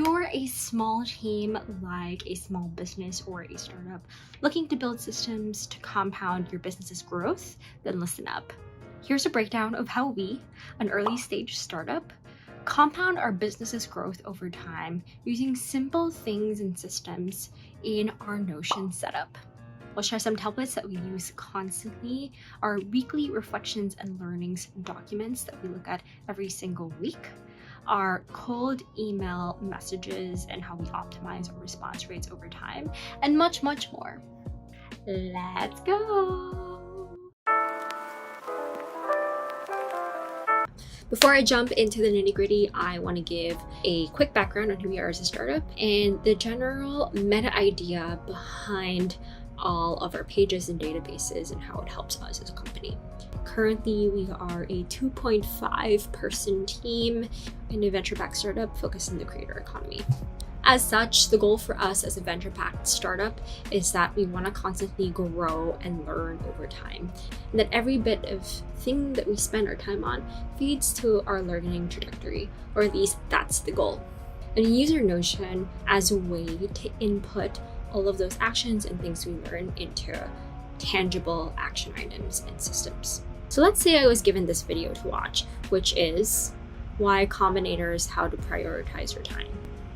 you're a small team like a small business or a startup looking to build systems to compound your business's growth, then listen up. Here's a breakdown of how we, an early stage startup, compound our business's growth over time using simple things and systems in our Notion setup. We'll share some templates that we use constantly, our weekly reflections and learnings documents that we look at every single week, our cold email messages and how we optimize our response rates over time, and much, much more. Let's go! Before I jump into the nitty-gritty, I want to give a quick background on who we are as a startup and the general meta idea behind all of our pages and databases and how it helps us as a company. Currently, we are a 2.5 person team in a venture-backed startup focused on the creator economy. As such, the goal for us as a venture-backed startup is that we want to constantly grow and learn over time, and that every bit of thing that we spend our time on feeds to our learning trajectory, or at least that's the goal. And we use our Notion as a way to input all of those actions and things we learn into tangible action items and systems. So let's say I was given this video to watch, which is Y Combinator's How to Prioritize Your Time.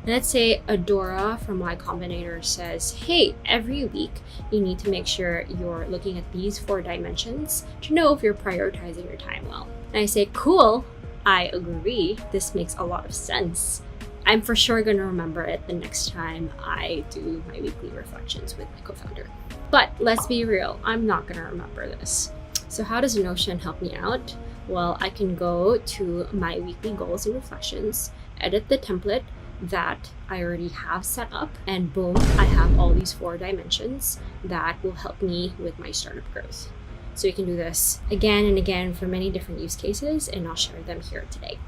And let's say Adora from Y Combinator says, hey, every week you need to make sure you're looking at these 4 dimensions to know if you're prioritizing your time well. And I say, cool, I agree. This makes a lot of sense. I'm for sure going to remember it the next time I do my weekly reflections with my co-founder. But let's be real, I'm not going to remember this. So how does Notion help me out? Well, I can go to my weekly goals and reflections, edit the template that I already have set up, and boom, I have all these 4 dimensions that will help me with my startup growth. So you can do this again and again for many different use cases, and I'll share them here today.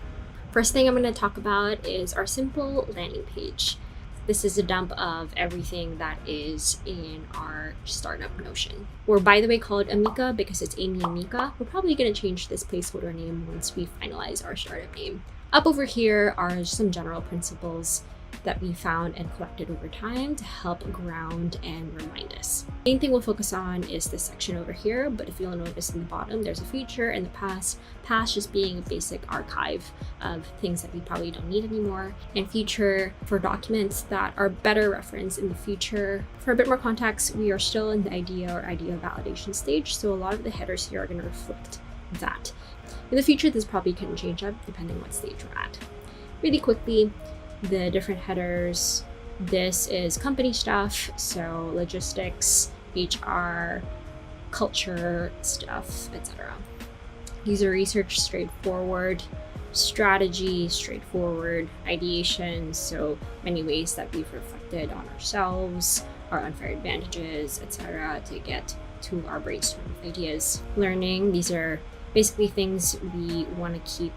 First thing I'm going to talk about is our simple landing page. This is a dump of everything that is in our startup Notion. We're, by the way, called Amika because it's Amy and Mika. We're probably going to change this placeholder name once we finalize our startup name. Up over here are some general principles that we found and collected over time to help ground and remind us. The main thing we'll focus on is this section over here, but if you'll notice in the bottom, there's a future and the past just being a basic archive of things that we probably don't need anymore, and future for documents that are better referenced in the future. For a bit more context, we are still in the idea validation stage, so a lot of the headers here are going to reflect that. In the future, this probably can change up depending on what stage we're at. Really quickly, the different headers. This is company stuff, so logistics, HR, culture stuff, etc. User research, straightforward. Strategy, straightforward. Ideation, so many ways that we've reflected on ourselves, our unfair advantages, etc. to get to our brainstorm of ideas. Learning, these are basically things we want to keep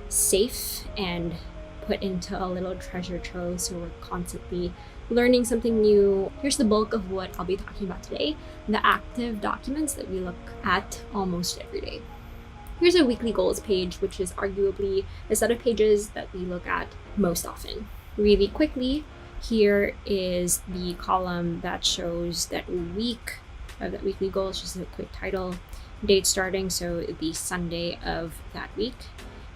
safe and put into a little treasure trove, so we're constantly learning something new. Here's the bulk of what I'll be talking about today, the active documents that we look at almost every day. Here's a weekly goals page, which is arguably a set of pages that we look at most often. Really quickly, here is the column that shows that week of that weekly goals, just a quick title, date starting, so the Sunday of that week.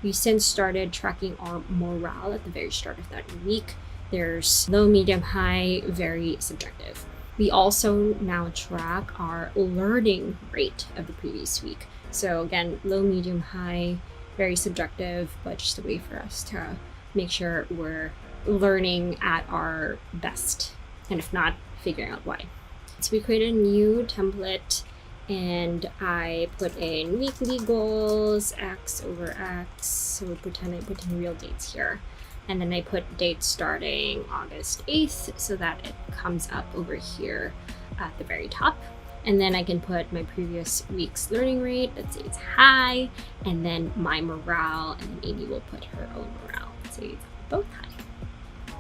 We since started tracking our morale at the very start of that week. There's low, medium, high, very subjective. We also now track our learning rate of the previous week. So again, low, medium, high, very subjective, but just a way for us to make sure we're learning at our best, and if not, figuring out why. So we created a new template, and I put in weekly goals, X over X, so pretend I put in real dates here. And then I put dates starting August 8th so that it comes up over here at the very top. And then I can put my previous week's learning rate, let's say it's high, and then my morale, and then Amy will put her own morale, let's say it's both high.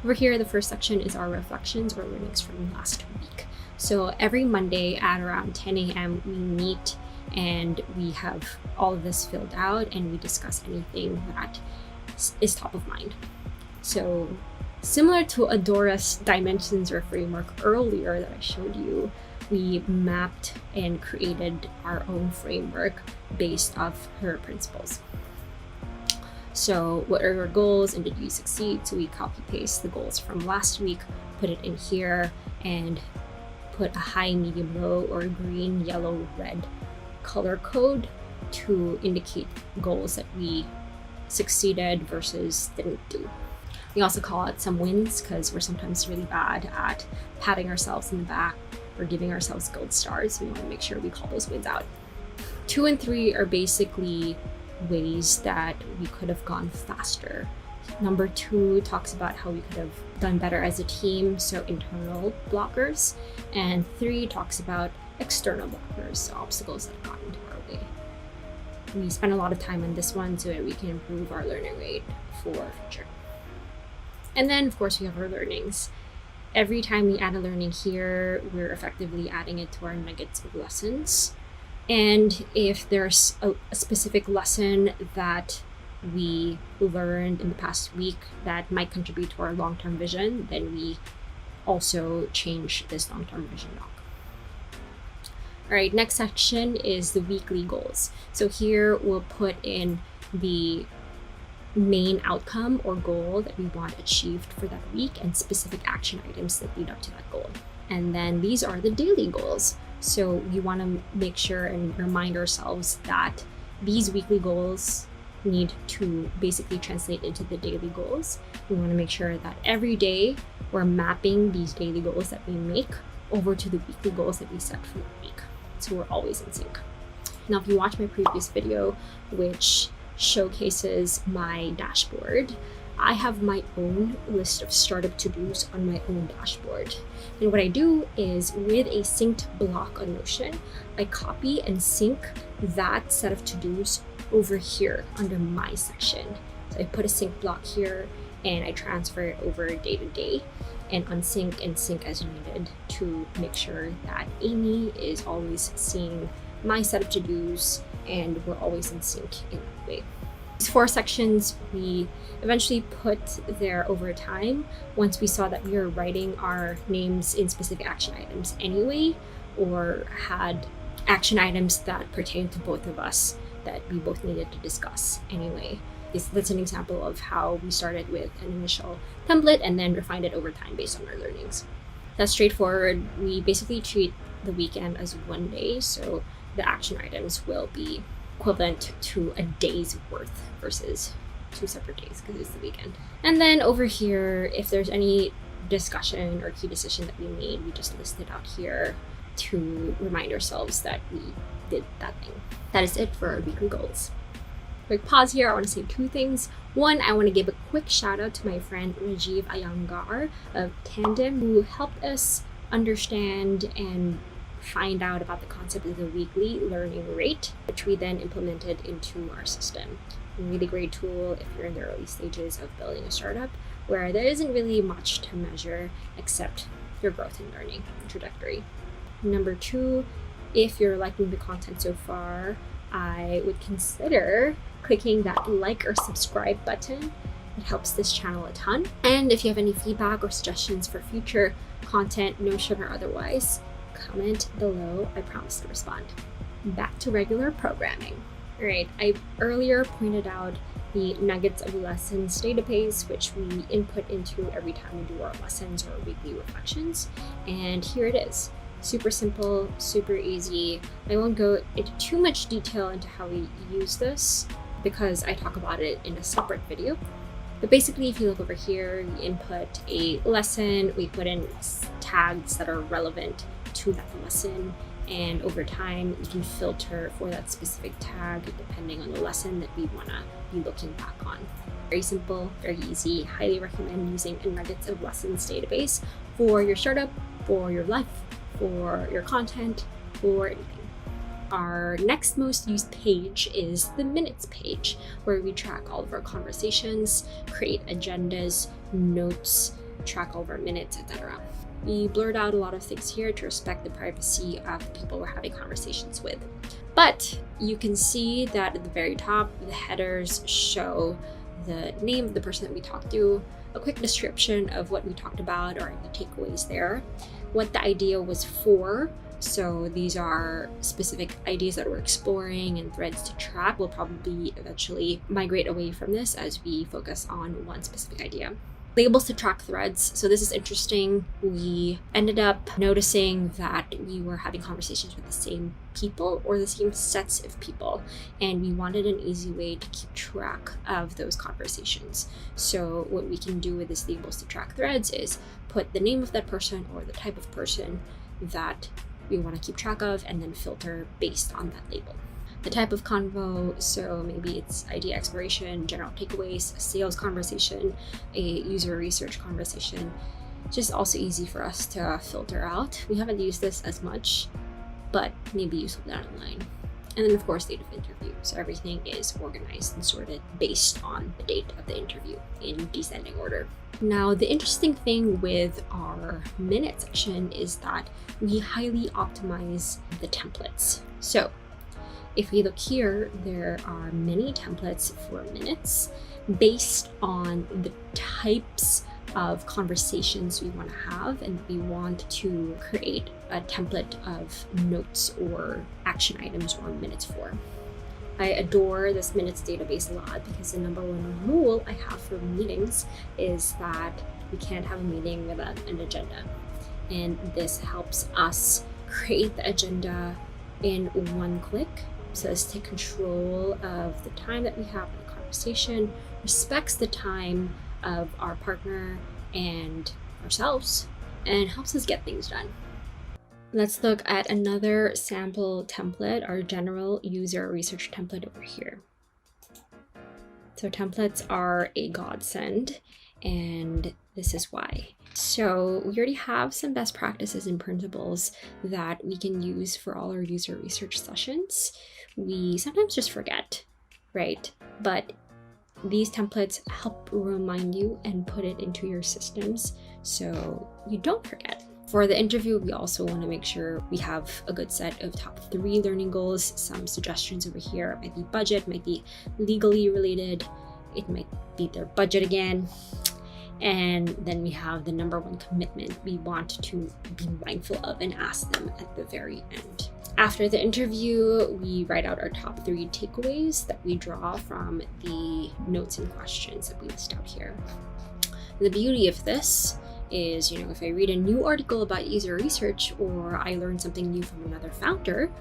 Over here, the first section is our reflections or learnings from last week. So every Monday at around 10 a.m. we meet and we have all of this filled out and we discuss anything that is top of mind. So similar to Adora's dimensions or framework earlier that I showed you, we mapped and created our own framework based off her principles. So what are your goals and did you succeed? So we copy paste the goals from last week, put it in here, and put a high, medium, low, or green, yellow, red color code to indicate goals that we succeeded versus didn't do. We also call out some wins because we're sometimes really bad at patting ourselves in the back or giving ourselves gold stars. We want to make sure we call those wins out. 2 and 3 are basically ways that we could have gone faster. Number 2 talks about how we could have done better as a team, so internal blockers. And 3 talks about external blockers, so obstacles that have gotten into our way. We spend a lot of time on this one so that we can improve our learning rate for future. And then, of course, we have our learnings. Every time we add a learning here, we're effectively adding it to our nuggets of lessons. And if there's a specific lesson that we learned in the past week that might contribute to our long-term vision, then we also change this long-term vision doc. All right, next section is the weekly goals. So here we'll put in the main outcome or goal that we want achieved for that week and specific action items that lead up to that goal. And then these are the daily goals. So we want to make sure and remind ourselves that these weekly goals need to basically translate into the daily goals. We want to make sure that every day we're mapping these daily goals that we make over to the weekly goals that we set for the week. So we're always in sync. Now, if you watch my previous video, which showcases my dashboard, I have my own list of startup to-dos on my own dashboard. And what I do is with a synced block on Notion, I copy and sync that set of to-dos over here under my section. So I put a sync block here and I transfer it over day to day and unsync and sync as needed to make sure that Amy is always seeing my set of to-dos and we're always in sync in that way. These 4 sections we eventually put there over time once we saw that we were writing our names in specific action items anyway, or had action items that pertain to both of us that we both needed to discuss anyway. That's an example of how we started with an initial template and then refined it over time based on our learnings. That's straightforward. We basically treat the weekend as one day, so the action items will be equivalent to a day's worth versus 2 separate days because it's the weekend. And then over here, if there's any discussion or key decision that we made, we just list it out here to remind ourselves that we did that thing. That is it for our weekly goals. Quick pause here, I want to say 2 things. One, I want to give a quick shout out to my friend Rajiv Iyengar of Tandem, who helped us understand and find out about the concept of the weekly learning rate, which we then implemented into our system. A really great tool if you're in the early stages of building a startup where there isn't really much to measure except your growth in learning trajectory. Number 2, if you're liking the content so far, I would consider clicking that like or subscribe button. It helps this channel a ton. And if you have any feedback or suggestions for future content, Notion or otherwise, comment below. I promise to respond. Back to regular programming. All right, I earlier pointed out the nuggets of lessons database, which we input into every time we do our lessons or weekly reflections. And here it is. Super simple, super easy. I won't go into too much detail into how we use this because I talk about it in a separate video. But basically, if you look over here, we input a lesson, we put in tags that are relevant to that lesson, and over time, you can filter for that specific tag depending on the lesson that we want to be looking back on. Very simple, very easy. Highly recommend using a nuggets of lessons database for your startup, for your life, for your content, for anything. Our next most used page is the minutes page, where we track all of our conversations, create agendas, notes, track all of our minutes, etc. We blurred out a lot of things here to respect the privacy of the people we're having conversations with. But you can see that at the very top, the headers show the name of the person that we talked to, a quick description of what we talked about or any takeaways there, what the idea was for. So these are specific ideas that we're exploring and threads to track. We'll probably eventually migrate away from this as we focus on one specific idea. Labels to track threads. So this is interesting. We ended up noticing that we were having conversations with the same people or the same sets of people, and we wanted an easy way to keep track of those conversations. So what we can do with this labels to track threads is put the name of that person or the type of person that we want to keep track of, and then filter based on that label. The type of convo, so maybe it's idea exploration, general takeaways, a sales conversation, a user research conversation. Just also easy for us to filter out. We haven't used this as much, but maybe useful down the line. And then of course, date of interview. So everything is organized and sorted based on the date of the interview in descending order. Now, the interesting thing with our minute section is that we highly optimize the templates. So if we look here, there are many templates for minutes based on the types of conversations we want to have, and we want to create a template of notes or action items or minutes for. I adore this minutes database a lot because the number one rule I have for meetings is that we can't have a meeting without an agenda. And this helps us create the agenda in one click. So let's take control of the time that we have in the conversation, respects the time of our partner and ourselves, and helps us get things done. Let's look at another sample template, our general user research template over here. So templates are a godsend, and this is why. So we already have some best practices and principles that we can use for all our user research sessions. We sometimes just forget, right? But these templates help remind you and put it into your systems so you don't forget. For the interview, we also want to make sure we have a good set of top 3 learning goals. Some suggestions over here might be budget, might be legally related, it might be their budget again. And then we have the number 1 commitment we want to be mindful of and ask them at the very end. After the interview, we write out our top 3 takeaways that we draw from the notes and questions that we list out here. The beauty of this is, if I read a new article about user research or I learn something new from another founder,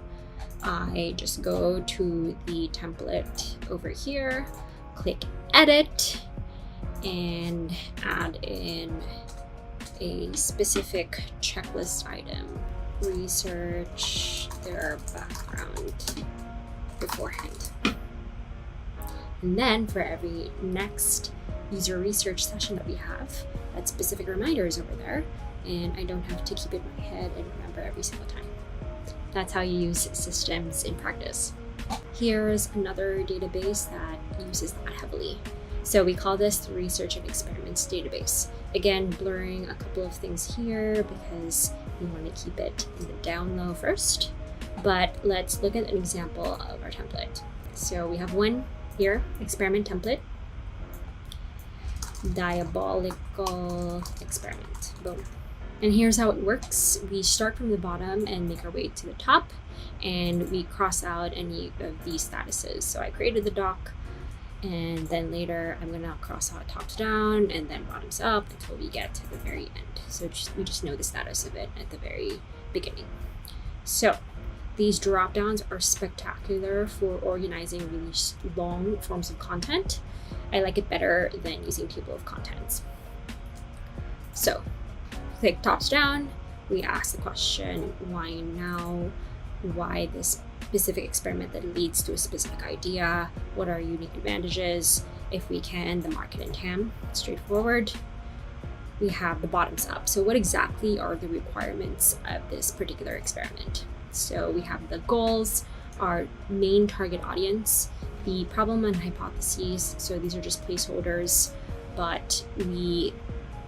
I just go to the template over here, click edit, and add in a specific checklist item. Research their background beforehand. And then for every next user research session that we have, that specific reminder is over there, and I don't have to keep it in my head and remember every single time. That's how you use systems in practice. Here's another database that uses that heavily. So we call this the Research and Experiments database. Again, blurring a couple of things here because we want to keep it in the down low first. But let's look at an example of our template. So we have one here, experiment template, diabolical experiment. Boom. And here's how it works. We start from the bottom and make our way to the top, and we cross out any of these statuses. So I created the doc, and then later I'm gonna cross out tops down and then bottoms up until we get to the very end. So we just know the status of it at the very beginning. So these drop downs are spectacular for organizing really long forms of content. I like it better than using table of contents. So click tops down, we ask the question, why now? Why this specific experiment that leads to a specific idea? What are unique advantages? If we can, the market and TAM, straightforward. We have the bottoms up. So what exactly are the requirements of this particular experiment? So we have the goals, our main target audience, the problem and hypotheses. So these are just placeholders, but we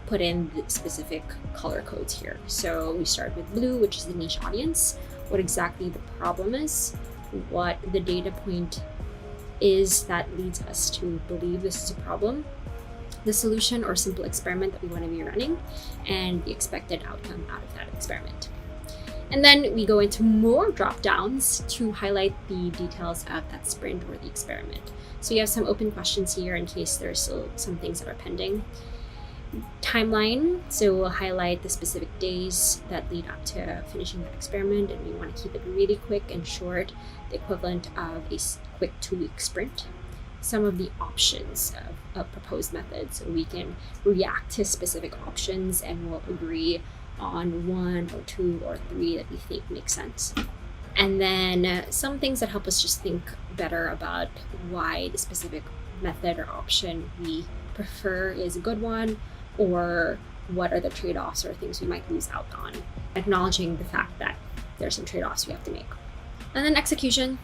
put in the specific color codes here. So we start with blue, which is the niche audience, what exactly the problem is, what the data point is that leads us to believe this is a problem, the solution or simple experiment that we want to be running, and the expected outcome out of that experiment. And then we go into more drop downs to highlight the details of that sprint or the experiment. So you have some open questions here in case there's still some things that are pending. Timeline, so we'll highlight the specific days that lead up to finishing that experiment, and we want to keep it really quick and short, the equivalent of a quick 2-week sprint. Some of the options of proposed methods, so we can react to specific options and we'll agree on 1 or 2 or 3 that we think make sense. And then some things that help us just think better about why the specific method or option we prefer is a good one, or what are the trade-offs or things we might lose out on, acknowledging the fact that there's some trade-offs we have to make. And then execution,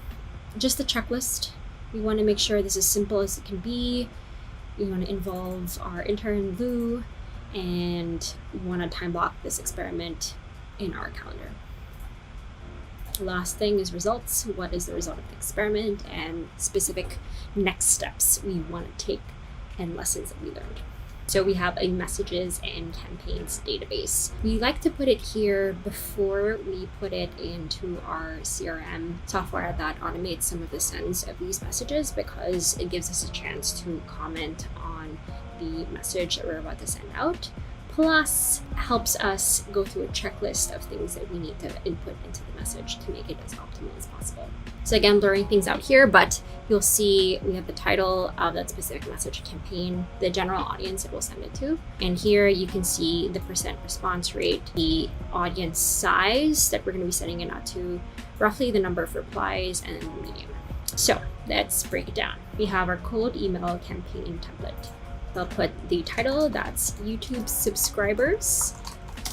just the checklist. We want to make sure this is as simple as it can be. We want to involve our intern Lou, and we want to time block this experiment in our calendar. The last thing is results. What is the result of the experiment, and specific next steps we want to take and lessons that we learned. So we have a messages and campaigns database. We like to put it here before we put it into our CRM software that automates some of the sends of these messages, because it gives us a chance to comment on the message that we're about to send out, plus helps us go through a checklist of things that we need to input into the message to make it as optimal as possible. So again, blurring things out here, but you'll see we have the title of that specific message campaign, the general audience that we'll send it to. And here you can see the % response rate, the audience size that we're going to be sending it out to, roughly the number of replies, and the medium. So let's break it down. We have our cold email campaign template. I'll put the title, that's YouTube subscribers,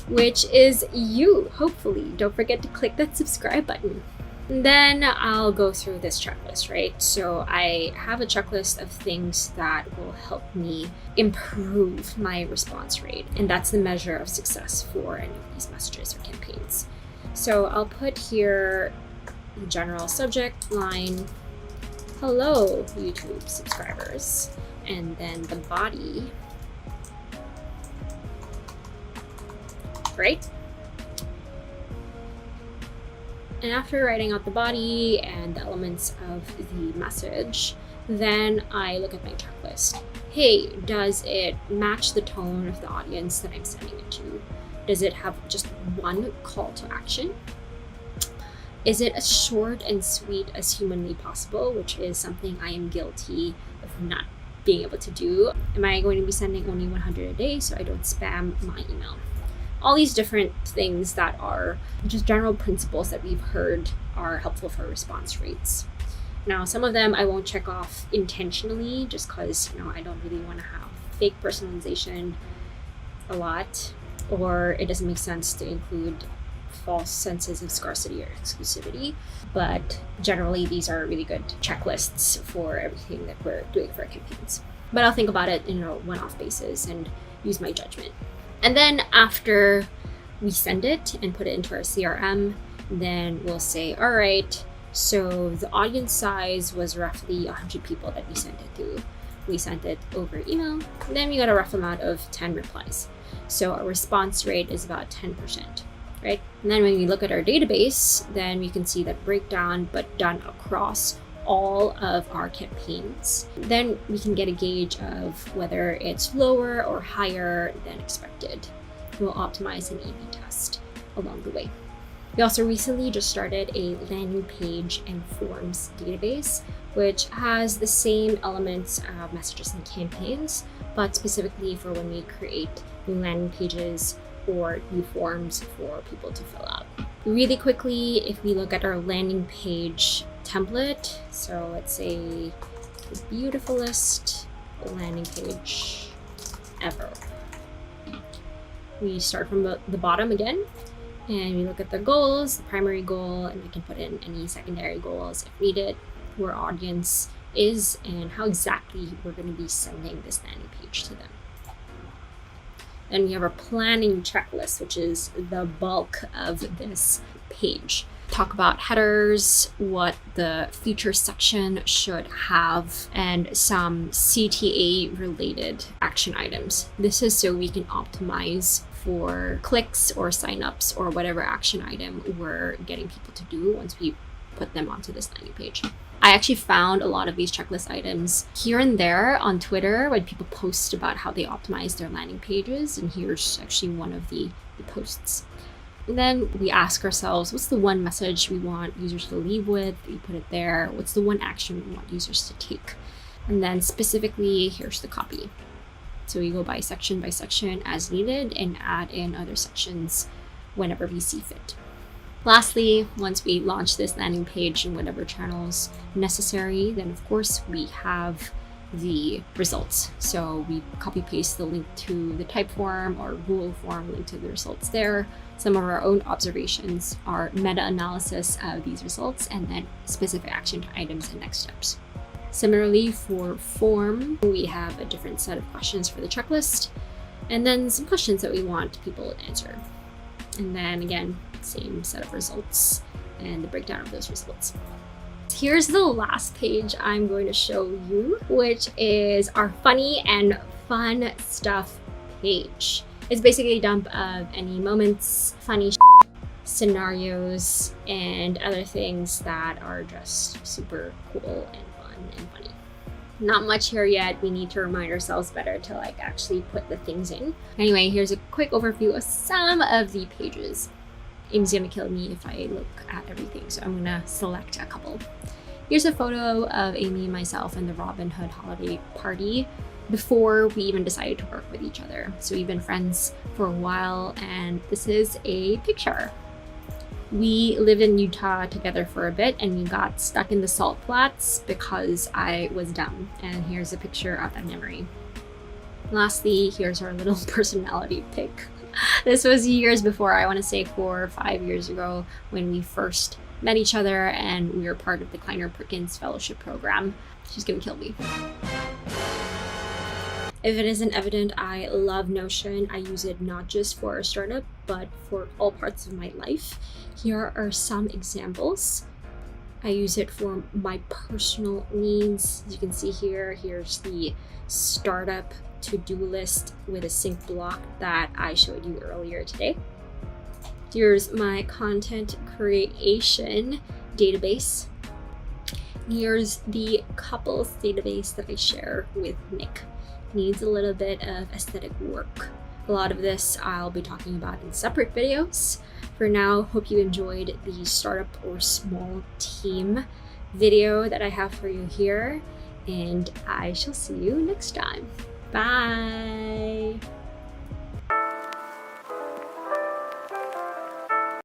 which is you, hopefully. Don't forget to click that subscribe button. And then I'll go through this checklist, right? So I have a checklist of things that will help me improve my response rate. And that's the measure of success for any of these messages or campaigns. So I'll put here the general subject line, hello, YouTube subscribers. And then the body, right? And after writing out the body and the elements of the message, then I look at my checklist. Hey, does it match the tone of the audience that I'm sending it to? Does it have just one call to action? Is it as short and sweet as humanly possible, which is something I am guilty of not being able to do? Am I going to be sending only 100 a day so I don't spam my email? All these different things that are just general principles that we've heard are helpful for response rates. Now, some of them I won't check off intentionally just because, I don't really want to have fake personalization a lot, or it doesn't make sense to include false senses of scarcity or exclusivity. But generally, these are really good checklists for everything that we're doing for our campaigns. But I'll think about it in a one-off basis and use my judgment. And then after we send it and put it into our CRM, then we'll say, all right, so the audience size was roughly 100 people that we sent it to. We sent it over email, and then we got a rough amount of 10 replies. So our response rate is about 10%, right? And then when we look at our database, then we can see that breakdown, but done across all of our campaigns. Then we can get a gauge of whether it's lower or higher than expected. We'll optimize an A/B test along the way. We also recently just started a landing page and forms database, which has the same elements of messages and campaigns, but specifically for when we create new landing pages or new forms for people to fill out. Really quickly, if we look at our landing page template, so let's say the beautifulest landing page ever. We start from the bottom again, and we look at the goals, the primary goal, and we can put in any secondary goals if needed, who our audience is, and how exactly we're going to be sending this landing page to them. Then we have our planning checklist, which is the bulk of this page. talk about headers, what the feature section should have, and some CTA related action items. This is so we can optimize for clicks or signups or whatever action item we're getting people to do once we put them onto this landing page. I actually found a lot of these checklist items here and there on Twitter when people post about how they optimize their landing pages, and here's actually one of the posts. And then we ask ourselves, what's the one message we want users to leave with? We put it there. What's the one action we want users to take? And then specifically, here's the copy. So we go by section as needed and add in other sections whenever we see fit. Lastly, once we launch this landing page in whatever channels necessary, then of course we have the results. So we copy paste the link to the type form or Google form, link to the results there, some of our own observations, our meta-analysis of these results, and then specific action items and next steps. Similarly, for form, we have a different set of questions for the checklist, and then some questions that we want people to answer. And then again, same set of results and the breakdown of those results. Here's the last page I'm going to show you, which is our funny and fun stuff page. It's basically a dump of any moments, funny scenarios, and other things that are just super cool and fun and funny. Not much here yet. We need to remind ourselves better to actually put the things in. Anyway, here's a quick overview of some of the pages. Amy's gonna kill me if I look at everything, so I'm gonna select a couple. Here's a photo of Amy, myself, and the Robin Hood holiday party before we even decided to work with each other. So we've been friends for a while, and this is a picture. We lived in Utah together for a bit, and we got stuck in the salt flats because I was dumb. And here's a picture of that memory. Lastly, here's our little personality pic. This was years before, I want to say 4 or 5 years ago, when we first met each other and we were part of the Kleiner Perkins Fellowship Program. She's gonna kill me. If it isn't evident, I love Notion. I use it not just for a startup, but for all parts of my life. Here are some examples. I use it for my personal needs. As you can see here, here's the startup to-do list with a sync block that I showed you earlier today. Here's my content creation database. Here's the couples database that I share with Nick. Needs a little bit of aesthetic work. A lot of this I'll be talking about in separate videos. For now, hope you enjoyed the startup or small team video that I have for you here, and I shall see you next time. Bye!